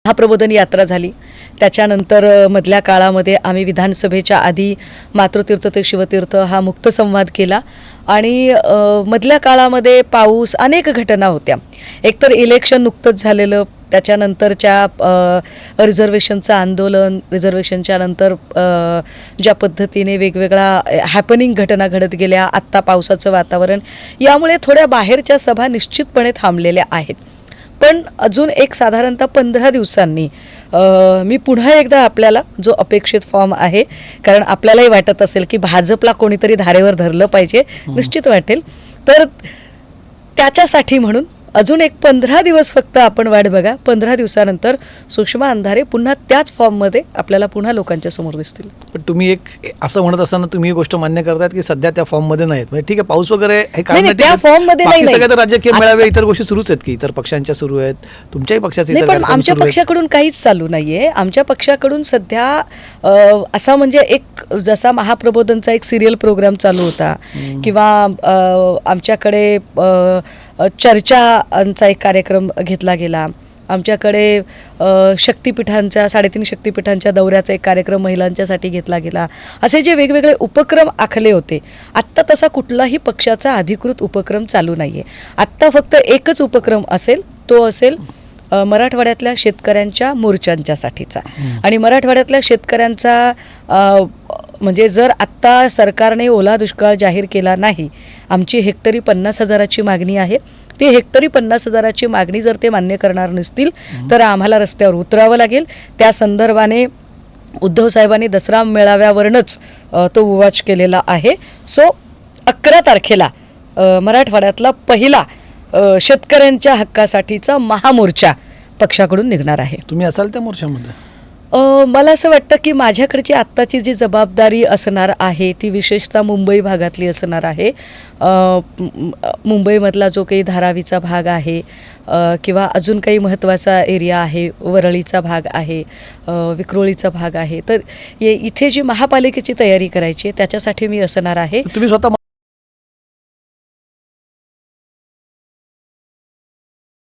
महाप्रबोधन यात्रा झाली. त्याच्यानंतर मधल्या काळामध्ये आम्ही विधानसभेच्या आधी मातृतीर्थ ते शिवतीर्थ हा मुक्त संवाद केला आणि मधल्या काळामध्ये पाऊस अनेक घटना होत्या. एकतर इलेक्शन नुकतंच झालेलं, त्याच्यानंतरच्या रिझर्वेशनचं आंदोलन, रिझर्वेशनच्या नंतर ज्या पद्धतीने वेगवेगळ्या हॅपनिंग घटना घडत गेल्या, आत्ता पावसाचं वातावरण, यामुळे थोड्या बाहेरच्या सभा निश्चितपणे थांबलेल्या आहेत. पण अजून एक साधारणतः 15 दिवसांनी मी पुन्हा एकदा आपल्याला जो अपेक्षित फॉर्म आहे, कारण आपल्यालाही वाटत असेल की भाजपला कोणीतरी धारेवर धरलं पाहिजे, निश्चित वाटेल, तर त्याच्यासाठी म्हणून अजून एक 15 दिवस फक्त आपण वाट बघा. 15 दिवसानंतर सुषमा अंधारे पुन्हा त्याच फॉर्ममध्ये आपल्याला पुन्हा लोकांच्या समोर दिसतील. पण तुम्ही एक असं म्हणत असताना तुम्ही ही गोष्ट मान्य करतायत की सध्या त्या फॉर्ममध्ये नाहीत, म्हणजे ठीक आहे पाऊस वगैरे हे नाही, त्या फॉर्ममध्ये नाही. सगळ्या तर राजकीय मेळावे इतर गोष्टी सुरूच आहेत की इतर पक्षांच्या सुरू आहेत, तुमच्याही पक्षाचे नाही, पण आमच्या पक्षाकडून काहीच चालू नाहीये. आमच्या पक्षाकडून सध्या असा म्हणजे एक जसा महाप्रबोधनचा एक सिरियल प्रोग्राम चालू होता किंवा आमच्याकडे चर्चांचा एक कार्यक्रम घेतला गेला, आमच्याकडे शक्तिपीठांच्या 3.5 शक्तिपीठांच्या दौऱ्याचा एक कार्यक्रम महिलांच्यासाठी घेतला गेला, असे जे वेगवेगळे उपक्रम आखले होते. आत्ता तसा कुठलाही पक्षाचा अधिकृत उपक्रम चालू नाही आहे. आत्ता फक्त एकच उपक्रम असेल, तो असेल मराठवाड्यातल्या शेतकऱ्यांच्या मोर्चांच्यासाठीचा. आणि मराठवाड्यातल्या शेतकऱ्यांचा म्हणजे जर आत्ता सरकारने ओला दुष्काळ जाहीर केला नाही, आमची हेक्टरी 50,000ची मागणी आहे, ती हेक्टरी 50,000ची मागणी जर ते मान्य करणार नसतील तर आम्हाला रस्त्यावर उतरावं लागेल. त्या संदर्भाने उद्धव साहेबांनी दसरा मेळाव्यावरनच तो उवाच केलेला आहे. सो 11 तारखेला मराठवाड्यातला पहिला शेतकऱ्यांच्या हक्कासाठीचा महामोर्चा पक्षाकडून निघणार आहे. तुम्ही असाल त्या मोर्चामध्ये? मला असं वाटतं की माझ्याकडची आत्ताची जी जबाबदारी असणार आहे ती विशेषतः मुंबई भागातली असणार आहे. मुंबईमधला जो काही धारावीचा भाग आहे किंवा अजून काही महत्त्वाचा एरिया आहे, वरळीचा भाग आहे, विक्रोळीचा भाग आहे, तर इथे जी महापालिकेची तयारी करायची आहे त्याच्यासाठी मी असणार आहे. तुम्ही स्वतः